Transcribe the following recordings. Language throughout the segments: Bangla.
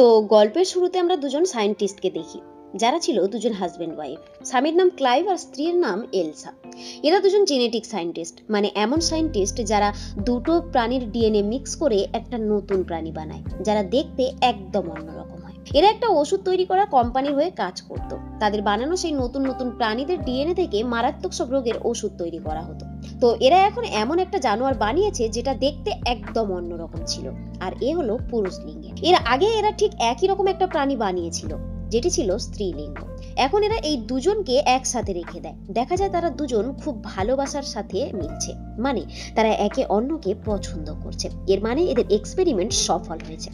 তো গল্পের শুরুতে আমরা দুজন সায়েন্টিস্টকে দেখি, যারা ছিল দুজন হাজবেন্ড ওয়াইফ। স্বামীর নাম ক্লাইভ আর স্ত্রীর নাম এলসা। এরা দুজন জেনেটিক সায়েন্টিস্ট, মানে এমন সায়েন্টিস্ট যারা দুটো প্রাণীর ডিএনএ মিক্স করে একটা নতুন প্রাণী বানায়, যারা দেখতে একদম অন্যরকম হয়। এরা একটা ওষুধ তৈরি করা কোম্পানির হয়ে কাজ করত। তাদের বানানো সেই নতুন নতুন প্রাণীদের ডিএনএ থেকে মারাত্মক সব রোগের ওষুধ তৈরি করা হতো। তো এরা এখন এমন একটা জানোয়ার বানিয়েছে যেটা দেখতে একদম অন্যরকম ছিল, আর এ হলো পুরুষ লিঙ্গের। এর আগে এরা ঠিক একই রকম একটা প্রাণী বানিয়েছিল, যেটি ছিল স্ত্রীলিঙ্গ। এখন এরা এই দুজনকে একসাথে রেখে দেয়। দেখা যায় তারা দুজন খুব ভালোবাসার সাথে মিলছে, মানে তারা একে অন্যকে পছন্দ করছে। এর মানে এদের এক্সপেরিমেন্ট সফল হয়েছে।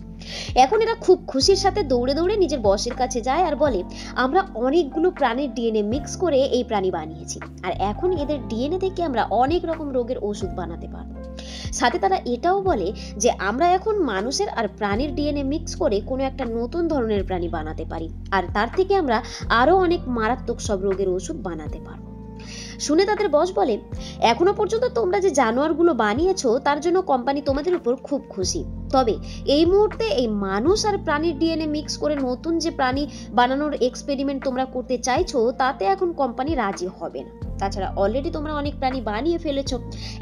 এখন এরা খুব খুশির সাথে দৌড়ে দৌড়ে নিজের বসের কাছে যায় আর বলে, আমরা অনেকগুলো প্রাণীর ডিএনএ মিক্স করে এই প্রাণী বানিয়েছি, আর এখন এদের ডিএনএ থেকে আমরা অনেক রকম রোগের ওষুধ বানাতে পারবো। সাথে তারা এটাও বলে যে আমরা এখন মানুষের আর প্রাণীর ডিএনএ মিক্স করে কোনো একটা নতুন ধরনের প্রাণী বানাতে পারি, আর তার থেকে আমরা আরো অনেক মারাত্মক সব রোগের ওষুধ বানাতে পারবো। শুনে তাদের বস বলে, এখনো পর্যন্ত তোমরা যে জানোয়ারগুলো বানিয়েছো তার জন্য কোম্পানি তোমাদের উপর খুব খুশি, তবে এই মুহূর্তে এই মানুষ আর প্রাণীর ডিএনএ মিক্স করে নতুন যে প্রাণী বানানোর এক্সপেরিমেন্ট তোমরা করতে চাইছো তাতে এখন কোম্পানি রাজি হবে না। তাছাড়া অলরেডি তোমরা অনেক প্রাণী বানিয়ে ফেলেছো।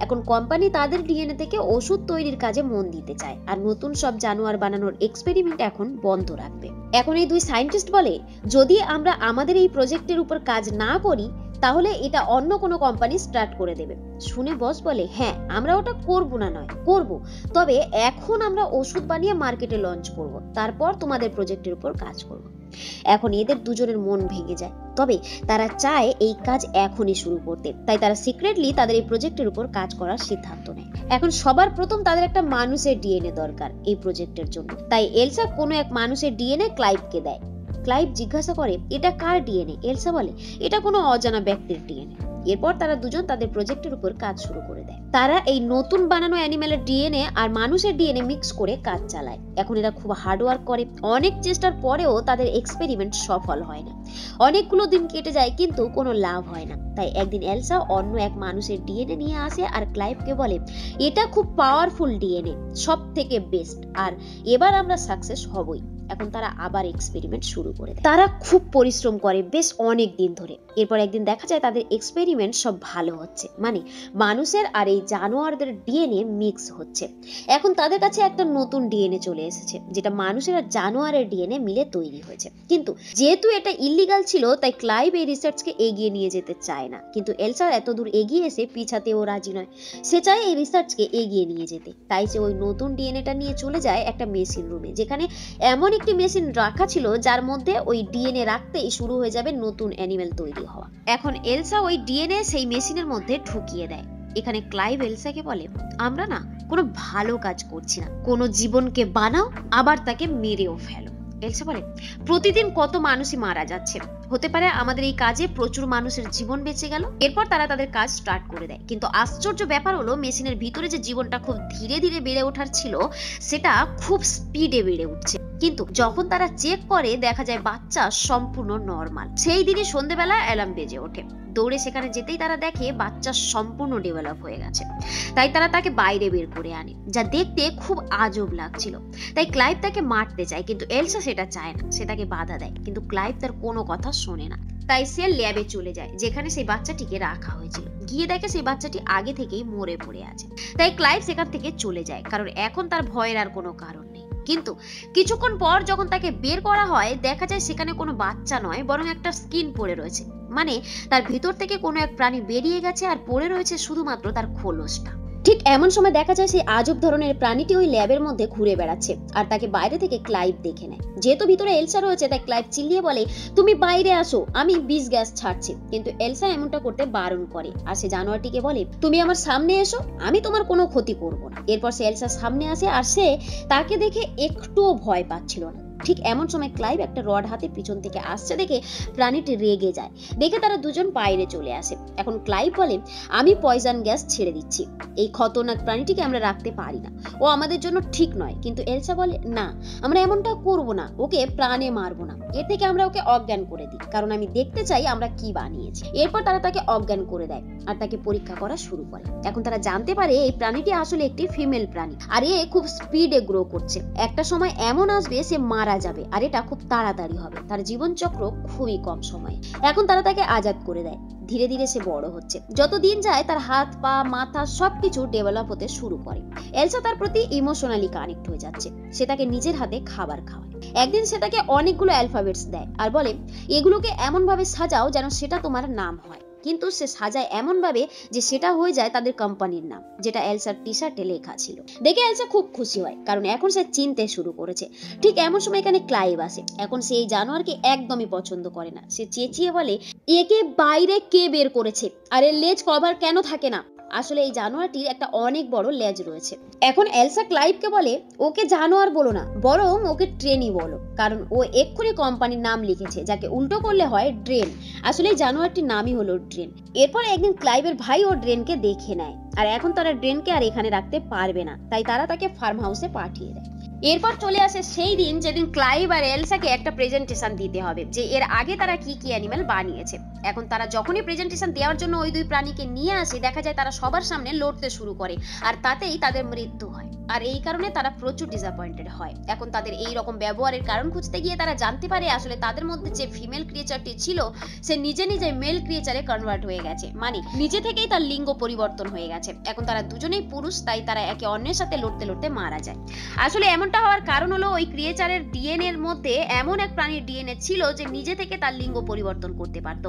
এখন কোম্পানি তাদের ডিএনএ থেকে ওষুধ তৈরির কাজে মন দিতে চায়, আর নতুন সব জানোয়ার বানানোর এক্সপেরিমেন্ট এখন বন্ধ রাখবে। এখন এই দুই সায়েন্টিস্ট বলে, যদি আমরা আমাদের এই প্রজেক্টের উপর কাজ না করি তাহলে এটা অন্য কোনো কোম্পানি স্টার্ট করে দেবে। শুনে বস বলে, হ্যাঁ আমরা ওটা করব না নয়, করব, তবে এখন আমরা ওষুধ বানিয়ে মার্কেটে লঞ্চ করব, তারপর তোমাদের প্রজেক্টের উপর কাজ করব। এখন এদের দুজনের মন ভেঙে যায়, তবে তারা চায় এই কাজ এখনই শুরু করতে, তাই তারা সিক্রেটলি তাদের এই প্রজেক্টের উপর কাজ করার সিদ্ধান্ত নেয়। এখন সবার প্রথম তাদের একটা মানুষের ডিএনএ দরকার এই প্রজেক্টের জন্য, তাই এলসা কোনো এক মানুষের ডিএনএ ক্লাইভকে দেয়। ক্লাইভ জিজ্ঞাসা করে, এটা কার ডিএনএ? এলসা বলে, এটা কোনো অজানা ব্যক্তির ডিএনএ। এরপর তারা দুজন তাদের প্রজেক্টের উপর কাজ শুরু করে দেয়। তারা এই নতুন বানানো অ্যানিমেলের ডিএনএ আর মানুষের ডিএনএ মিক্স করে কাজ চালায়। এখন এরা খুব হার্ড ওয়ার্ক করে, অনেক চেষ্টার পরেও তাদের এক্সপেরিমেন্ট সফল হয় না। অনেকগুলো দিন কেটে যায় কিন্তু কোনো লাভ হয় না। তাই একদিন এলসা অন্য এক মানুষের ডিএনএ নিয়ে আসে আর ক্লাইভকে বলে, এটা খুব পাওয়ারফুল ডিএনএ, সব থেকে বেস্ট, আর এবার আমরা সাকসেস হবই। এখন তারা আবার এক্সপেরিমেন্ট শুরু করে দেয়। তারা খুব পরিশ্রম করে বেশ অনেক দিন ধরে। এরপর একদিন দেখা যায় তাদের এক্সপেরিমেন্ট সব ভালো হচ্ছে, মানে মানুষের আর এই জানোয়ারদের ডিএনএ মিক্স হচ্ছে। এখন তাদের কাছে একটা নতুন ডিএনএ চলে এসেছে, যেটা মানুষের আর জানোয়ারের ডিএনএ মিলে তৈরি হয়েছে। কিন্তু যেহেতু এটা ইল্লিগাল ছিল, তাই ক্লাইভ এই রিসার্চকে এগিয়ে নিয়ে যেতে চায় না। কিন্তু এলসার এত দূর এগিয়ে এসে পিছাতেও রাজি নয়। সে চায় এই রিসার্চকে এগিয়ে নিয়ে যেতে, তাই সে ওই নতুন ডিএনএটা নিয়ে চলে যায় একটা মেশিন রুমে, যেখানে এমন একটি মেশিন রাখা ছিল যার মধ্যে ওই ডিএনএ রাখতেই শুরু হয়ে যাবে নতুন অ্যানিমেল তৈরি হওয়া। এখন এলসা ওই ডিএনএ সেই মেশিনের মধ্যে ঢুকিয়ে দেয়। এখানে ক্লাইভ এলসাকে বলে, আমরা না কোনো ভালো কাজ করছি না, কোনো জীবনকে বানাও আবার তাকে মেরেও ফেলো। এলসা বলে, প্রতিদিন কত মানুষই মারা যাচ্ছে, হতে পারে আমাদের এই কাজে প্রচুর মানুষের জীবন বেঁচে গেল। এরপর তারা তাদের কাজ স্টার্ট করে দেয়। কিন্তু আশ্চর্য ব্যাপার হলো, মেশিনের ভিতরে যে জীবনটা খুব ধীরে ধীরে বেড়ে ওঠার ছিল, সেটা খুব স্পিডে বেড়ে উঠছে। কিন্তু যখন তারা চেক করে দেখা যায় বাচ্চা সম্পূর্ণ নর্মাল। সেই দিনই সন্ধ্যেবেলা অ্যালার্ম বেজে ওঠে। দৌড়ে সেখানে যেতেই তারা দেখে বাচ্চা সম্পূর্ণ ডেভেলপ হয়ে গেছে। তাই তারা তাকে বাইরে বের করে আনে, যা দেখতে খুব আজব লাগছিল। তাই ক্লাইভ তাকে মারতে চায়, কিন্তু এলসা সেটা চায় না, সে তাকে বাধা দেয়। কিন্তু ক্লাইভ তার কোনো কথা শোনে না। তাই সে ল্যাবে চলে যায়, যেখানে সেই বাচ্চাটিকে রাখা হয়েছিল। গিয়ে দেখে সেই বাচ্চাটি আগে থেকেই মরে পড়ে আছে। তাই ক্লাইভ সেখান থেকে চলে যায়, কারণ এখন তার ভয়ের আর কোনো কারণ নেই। কিন্তু কিছুক্ষণ পর যখন তাকে বের করা হয়, দেখা যায় সেখানে কোনো বাচ্চা নয়, বরং একটা স্কিন পড়ে রয়েছে, মানে তার ভিতর থেকে কোনো এক প্রাণী বেরিয়ে গেছে আর পড়ে রয়েছে শুধুমাত্র তার খোলসটা। ঠিক এমন সময় দেখা যায় সেই আজব ধরনের প্রাণীটি ওই ল্যাবের মধ্যে ঘুরে বেড়াচ্ছে, আর তাকে বাইরে থেকে ক্লাইভ দেখে নেয়। যেহেতু ভিতরে এলসা রয়েছে, তাই ক্লাইভ চিল্লিয়ে বলে, তুমি বাইরে আসো, আমি বিষ গ্যাস ছাড়ছি। কিন্তু এলসা এমনটা করতে বারণ করে, আর সে জানোয়ারটিকে বলে, তুমি আমার সামনে এসো, আমি তোমার কোনো ক্ষতি করব না। এরপর সে এলসার সামনে আসে, আর সে তাকে দেখে একটুও ভয় পাচ্ছিল না। ঠিক এমন সময় ক্লাইভ একটা রড হাতে পিছন থেকে আসছে দেখে প্রাণীটি রেগে যায়। দেখে তারা দুজন বাইরে চলে আসে। এখন ক্লাইভ বলে, আমি পয়জন গ্যাস ছেড়ে দিচ্ছি, এই খতরনাক প্রাণীটিকে আমরা রাখতে পারি না, ও আমাদের জন্য ঠিক নয়। কিন্তু এলসা বলে, না, আমরা এমনটা করব না, ওকে প্রাণে মারবো না, এর থেকে আমরা ওকে অজ্ঞান করে দিই, কারণ আমি দেখতে চাই আমরা কি বানিয়েছি। এরপর তারা তাকে অজ্ঞান করে দেয় আর তাকে পরীক্ষা করা শুরু করে। এখন তারা জানতে পারে এই প্রাণীটি আসলে একটি ফিমেল প্রাণী, আর এ খুব স্পিডে গ্রো করছে। একটা সময় এমন আসবে সে মারা মারা যাবে, আর এটা খুব তাড়াতাড়ি হবে, তার জীবনচক্র খুবই কম সময়। এখন তারা তাকে আজাদ করে দেয়। ধীরে ধীরে সে বড় হচ্ছে, যত দিন যায় তার হাত পা মাথা সবকিছু ডেভেলপ হতে শুরু করে। এলসা তার প্রতি ইমোশনালি কানেক্ট হয়ে যাচ্ছে। সে তাকে নিজের হাতে খাবার খাওয়ায়। একদিন সে তাকে অনেকগুলো অ্যালফাবেটস দেয় আর বলে এগুলোকে এমন ভাবে সাজাও যেন সেটা তোমার নাম হয়। কিন্তু সে সাজায় এমন ভাবে যে সেটা হয়ে যায় তাদের কোম্পানির নাম, যেটা এলসার টি শার্টে লেখা ছিল। দেখে এলসা খুব খুশি হয়, কারণ এখন সে চিনতে শুরু করেছে। ঠিক এমন সময় এখানে ক্লাইভ আসে। এখন সে এই জানোয়ারকে একদমই পছন্দ করে না। সে চেঁচিয়ে বলে একে বাইরে কে বের করেছে, আর এর লেজ কভার কেন থাকে না? আসলে এই জানোয়ারটির একটা অনেক বড় লেজ রয়েছে। এখন এলসা ক্লাইভকে বলে ওকে জানোয়ার বলো না, বরং ওকে ট্রেনই বলো, কারণ ও এক্ষুনি কোম্পানির নাম লিখেছে, যাকে উল্টো করলে হয় ড্রেন। আসলে এই জানোয়ারটির নামই হলো ড্রেন। এরপর একদিন ক্লাইভের ভাই ও ড্রেনকে দেখে নেয়, আর এখন তারা ড্রেনকে আর এখানে রাখতে পারবে না, তাই তারা তাকে ফার্ম হাউসে পাঠিয়ে দেয়। এরপর চলে আসে সেই দিন যেদিন ক্লাইভ আর এলসাকে একটা প্রেজেন্টেশন দিতে হবে যে এর আগে তারা কি কি অ্যানিমেল বানিয়েছে। এখন তারা যখনই প্রেজেন্টেশন দেওয়ার জন্য ওই দুই প্রাণীকে নিয়ে আসে, দেখা যায় তারা সবার সামনে লড়তে শুরু করে, আর তাতেই তাদের মৃত্যু হয়। আর এই কারণে তারা প্রচুর ডিসঅ্যাপয়েন্টেড হয়। এখন তাদের এই রকম ব্যবহারের কারণ খুঁজতে গিয়ে তারা জানতে পারে আসলে তাদের মধ্যে যে ফিমেল ক্রিয়েচারটি ছিল সে নিজে নিজে মেল ক্রিয়েচারে কনভার্ট হয়ে গেছে, মানে নিজে থেকেই তার লিঙ্গ পরিবর্তন হয়ে গেছে। এখন তারা দুজনেই পুরুষ, তাই তারা একে অন্যের সাথে লড়তে লড়তে মারা যায়। আসলে এমনটা হওয়ার কারণ হলো ওই ক্রিয়েচারের ডিএনএ এর মধ্যে এমন এক প্রাণীর ডিএনএ ছিল যে নিজে থেকে তার লিঙ্গ পরিবর্তন করতে পারত।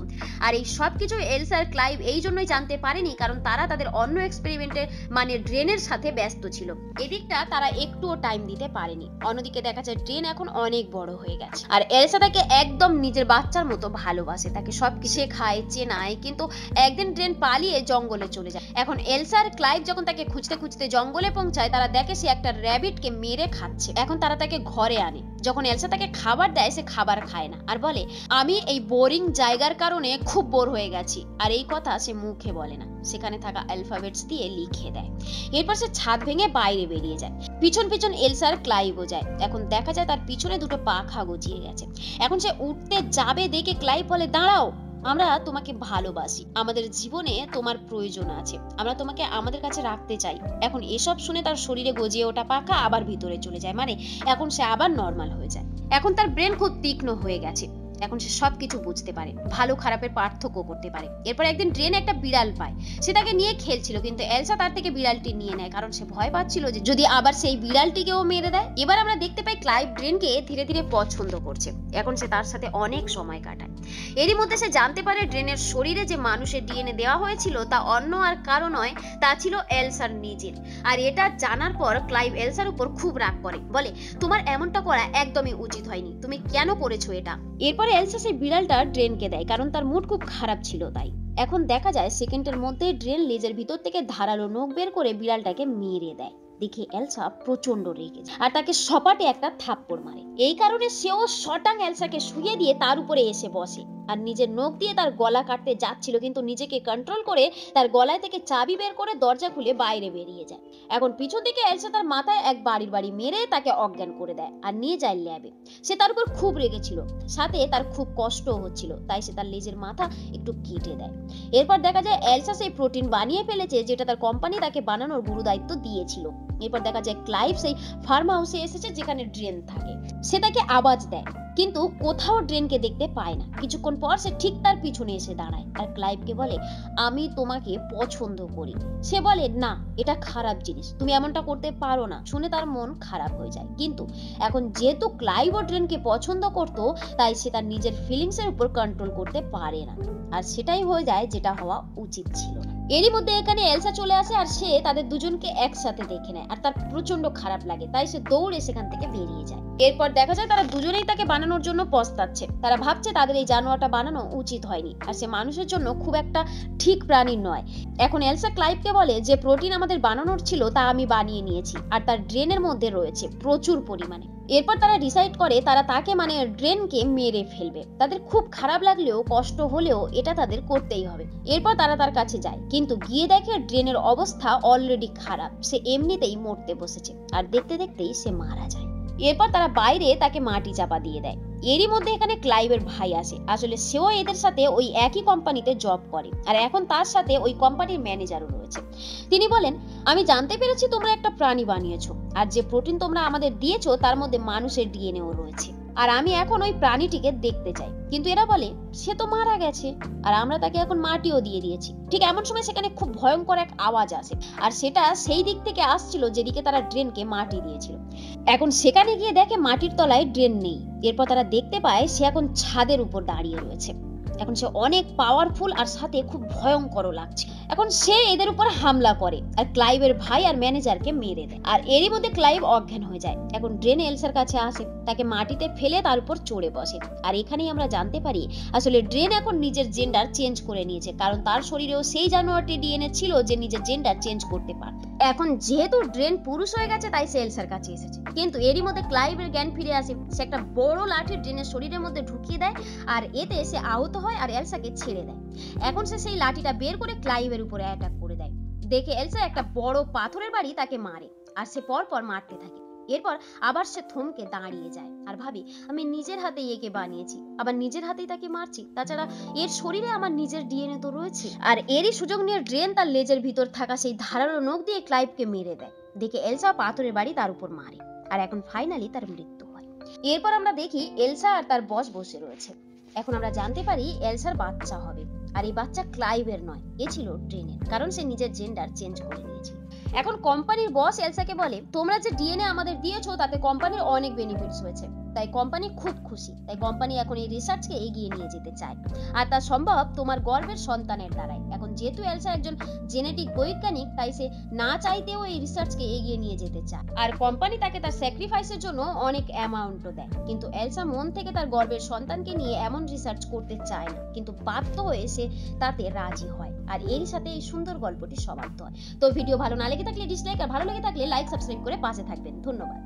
আর এই সবকিছু এলসা আর ক্লাইভ এই জন্যই জানতে পারেনি, কারণ তারা তাদের অন্য এক্সপেরিমেন্টে মানে ড্রেনের সাথে ব্যস্ত ছিল। এদিকটা তারা একটুও টাইম দিতে পারেনি। অন্যদিকে দেখা যায় ড্রেন এখন অনেক বড় হয়ে গেছে, আর এলসা তাকে একদম নিজের বাচ্চার মতো ভালোবাসে, তাকে সবকিছু শেখায়, চেনায়। কিন্তু একদিন ড্রেন পালিয়ে জঙ্গলে চলে যায়। এখন এলসা আর ক্লাইভ যখন তাকে খুঁজতে খুঁজতে জঙ্গলে পৌঁছায়, তারা দেখে সে একটা র্যাবিটকে মেরে খাচ্ছে। এখন তারা তাকে ঘরে আনে। যখন এলসা তাকে খাবার দেয়, সে খাবার খায় না আর বলে আমি এই বোরিং জায়গার কারণে খুব বোর হয়ে গেছি। আর এই কথা সে মুখে বলে না, সেখানে থাকা অ্যালফাবেটস দিয়ে লিখে দেয়। এরপর সে ছাদ ভেঙে বাইরে বেরিয়ে যায়। পিছন পিছন এলসা আর ক্লাইভও যায়। এখন দেখা যায় তার পিছনে দুটো পাখা গজিয়ে গেছে। এখন সে উঠতে যাবে দেখে ক্লাইভ বলে দাঁড়াও, আমরা তোমাকে ভালোবাসি, আমাদের জীবনে তোমার প্রয়োজন আছে, আমরা তোমাকে আমাদের কাছে রাখতে চাই। এখন এসব শুনে তার শরীরে গজিয়ে ওঠা পাখা আবার ভিতরে চলে যায়, মানে এখন সে আবার নর্মাল হয়ে যায়। এখন তার ব্রেন খুব তীক্ষ্ণ হয়ে গেছে। এখন সে সবকিছু বুঝতে পারে, ভালো খারাপের পার্থক্য করতে পারে। এরপর একদিন ড্রেন একটা বিড়াল পায়, সে তাকে নিয়ে খেলছিল, কিন্তু এলসা তার থেকে বিড়ালটি নিয়ে নেয়, কারণ সে ভয় পাচ্ছিল যে যদি আবার সেই বিড়ালটিকেও মেরে দেয়। এবার আমরা দেখতে পাই ক্লাইভ ড্রেনকে ধীরে ধীরে পছন্দ করছে। এখন সে তার সাথে অনেক সময় কাটায়। এরই মধ্যে সে জানতে পারে ড্রেনের শরীরে যে মানুষের ডিএনএ দেওয়া হয়েছিল তা অন্য আর কারো নয়, তা ছিল এলসার নিজের। আর এটা জানার পর ক্লাইভ এলসার উপর খুব রাগ করে, বলে তোমার এমনটা করা একদমই উচিত হয়নি, তুমি কেন করেছো এটা? এরপর এলসা সেই বিড়ালটা ড্রেনকে দেয়, কারণ তার মুড খুব খারাপ ছিল তাই। এখন দেখা যায় সেকেন্ডের মধ্যে ড্রেন লেজের ভিতর থেকে ধারালো নখ বের করে বিড়ালটাকে মেরে দেয়। দেখে এলসা প্রচন্ড রেগে যায় আর তাকে সপাটে একটা থাপ্পড় মারে। এই কারণে সেও শটাং এলসাকে শুইয়ে দিয়ে তার উপরে এসে বসে আর নিজের নখ দিয়ে তার গলা কাটতে যাচ্ছিল, কিন্তু নিজেকে কন্ট্রোল করে তার গলায় থেকে চাবি বের করে দরজা খুলে বাইরে বেরিয়ে যায়। এখন পিছন দিকে এলসা তার মাথায় এক বাড়ি মেরে তাকে অজ্ঞান করে দেয় আর নিয়ে যায় ল্যাবে। সে তার উপর খুব রেগেছিল, সাথে তার খুব কষ্টও হচ্ছিল, তাই সে তার লেজের মাথা একটু কেটে দেয়। এরপর দেখা যায় এলসা সেই প্রোটিন বানিয়ে ফেলেছে যেটা তার কোম্পানি তাকে বানানোর গুরু দায়িত্ব দিয়েছিল। এরপর দেখা যায় ক্লাইভ সেই ফার্ম হাউসে এসেছে যেখানে ড্রেন থাকে। সে তাকে আওয়াজ দেয়, কিন্তু কোথাও ড্রেনকে দেখতে পায় না। কিছুক্ষণ পর সে ঠিক তার পিছনে এসে দাঁড়ায় আর ক্লাইভকে বলে আমি তোমাকে পছন্দ করি। সে বলে না, এটা খারাপ জিনিস, তুমি এমনটা করতে পারো না। শুনে তার মন খারাপ হয়ে যায়, কিন্তু এখন যেহেতু ক্লাইভ ও ড্রেনকে পছন্দ করতো, তাই সে তার নিজের ফিলিংস এর উপর কন্ট্রোল করতে পারে না, আর সেটাই হয়ে যায় যেটা হওয়া উচিত ছিল না। এরই মধ্যে এখানে এলসা চলে আসে আর সে তাদের দুজনকে একসাথে দেখে নেয় আর তার প্রচন্ড খারাপ লাগে, তাই সে দৌড়ে সেখান থেকে বেরিয়ে যায়। এরপর দেখা যায় তারা দুজনেই তাকে বানানোর জন্য পস্তাচ্ছে। তারা ভাবছে তাদের এই জানোয়ারটা বানানো উচিত হয়নি, আর সে মানুষের জন্য খুব একটা ঠিক প্রাণী নয়। এখন এলসা ক্লাইভকে বলে যে প্রোটিন আমাদের বানানোর ছিল তা আমি বানিয়ে নিয়েছি, আর তার ড্রেনের মধ্যে রয়েছে প্রচুর পরিমাণে। এরপর তারা ডিসাইড করে তারা তাকে মানে ড্রেনকে মেরে ফেলবে। তাদের খুব খারাপ লাগলেও কষ্ট হলেও এটা তাদের করতেই হবে। এরপর তারা তার কাছে যায়, কিন্তু গিয়ে দেখে ড্রেনের অবস্থা অলরেডি খারাপ, সে এমনিতেই মরতে বসেছে আর দেখতে দেখতেই সে মারা যায়। এরপর তারা বাইরে তাকে মাটি চাপা দিয়ে দেয়। এরই মধ্যে এখানে ক্লাইভের ভাই আসে। আসলে সেও এদের সাথে ওই একই কোম্পানিতে জব করে, আর এখন তার সাথে ওই কোম্পানির ম্যানেজারও রয়েছে। তিনি বলেন আমি জানতে পেরেছি তোমরা একটা প্রাণী বানিয়েছো, আর যে প্রোটিন তোমরা আমাদের দিয়েছো তার মধ্যে মানুষের ডিএনএও রয়েছে। আর আমি এখন ওই প্রাণীটিকে দেখতে চাই। কিন্তু এরা বলে সে তো মারা গেছে, আর আমরা তাকে এখন মাটিও দিয়ে দিয়েছি। ঠিক এমন সময় সেখানে খুব ভয়ঙ্কর এক আওয়াজ আসে, আর সেটা সেই দিক থেকে আসছিল যেদিকে তারা ড্রেনকে মাটি দিয়েছিল। এখন সেখানে গিয়ে দেখে মাটির তলায় ড্রেন নেই। এরপর তারা দেখতে পায় সে এখন ছাদের উপর দাঁড়িয়ে রয়েছে। এখন সে অনেক পাওয়ারফুল আর সাথে খুব ভয়ঙ্করও লাগছে। এখন সে এদের উপর হামলা করে আর ক্লাইভের ভাই আর ম্যানেজারকে মেরে দেয়। আর এরই মধ্যে ক্লাইভ অজ্ঞান হয়ে যায়। এখন ড্রেন এলসার কাছে আসে, তাকে মাটিতে ফেলে তার উপর চড়ে বসে। আর এখানেই আমরা জানতে পারি আসলে ড্রেন এখন নিজের জেন্ডার চেঞ্জ করে নিয়েছে, কারণ তার শরীরেও সেই জানোয়ারটি ডিএনএ ছিল যে নিজের জেন্ডার চেঞ্জ করতে পারত। এখন যেহেতু ড্রেন পুরুষ হয়ে গেছে তাই সে এলসার কাছে এসেছে। কিন্তু এরই মধ্যে ক্লাইভের জ্ঞান ফিরে আসে। সে একটা বড় লাঠি ড্রেনের শরীরের মধ্যে ঢুকিয়ে দেয়, আর এতে সে আহত হয় আর এলসাকে ছেড়ে দেয়। এখন সে সেই লাঠিটা বের করে ক্লাইভের উপরে অ্যাটাক করে দেয়। দেখে এলসা একটা বড় পাথরের বাড়ি তাকে মারে, আর সে পরপর মারতে থাকে। এরপর আবার সে থমকে দাঁড়িয়ে যায় আর ভাবি আমি নিজের হাতে একে বানিয়েছি, আবার নিজের হাতেই তাকে মারছি। তাছাড়া এর শরীরে আমার নিজের ডিএনএ তো রয়েছে। আর এরই সুযোগ নিয়ে ড্রেন তার লেজের ভিতর থাকা সেই ধারালো নখ দিয়ে ক্লাইভকে মেরে দেয়। দেখে এলসা পাথরের বাড়ি তার উপর মারে, আর এখন ফাইনালি তার মৃত্যু হয়। এরপর আমরা দেখি এলসা আর তার বস বসে রয়েছে। এখন আমরা জানতে পারি এলসার বাচ্চা হবে, আর এই বাচ্চা ক্লাইভের নয়, এ ছিল ড্রেনের, কারণ সে নিজের জেন্ডার চেঞ্জ করে নিয়েছিল। এখন কোম্পানির বস এলসাকে বলে তোমরা যে ডিএনএ আমাদের দিয়েছো তাতে কোম্পানির অনেক বেনিফিটস হয়েছে, তাই কোম্পানি খুব খুশি। তাই কোম্পানি এখন এই রিসার্চকে এগিয়ে নিয়ে যেতে চায়, আর তা সম্ভব তোমার গর্ভের সন্তানের দ্বারাই। এখন যেহেতু এলসা একজন জেনেটিক বৈজ্ঞানিক, তাই সে না চাইতেও এই রিসার্চকে এগিয়ে নিয়ে যেতে চায়। আর কোম্পানি তাকে তার স্যাক্রিফাইসের জন্য অনেক অ্যামাউন্টও দেয়। কিন্তু এলসা মন থেকে তার গর্ভের সন্তানকে নিয়ে এমন রিসার্চ করতে চায় না, কিন্তু বাধ্য হয়ে সে তাতে রাজি হয়। আর এরই সাথে এই সুন্দর গল্পটি সমাপ্ত হয়। তো ভিডিও ভালো না লেগে থাকলে ডিসলাইক, আর ভালো লেগে থাকলে লাইক সাবস্ক্রাইব করে পাশে থাকবেন। ধন্যবাদ।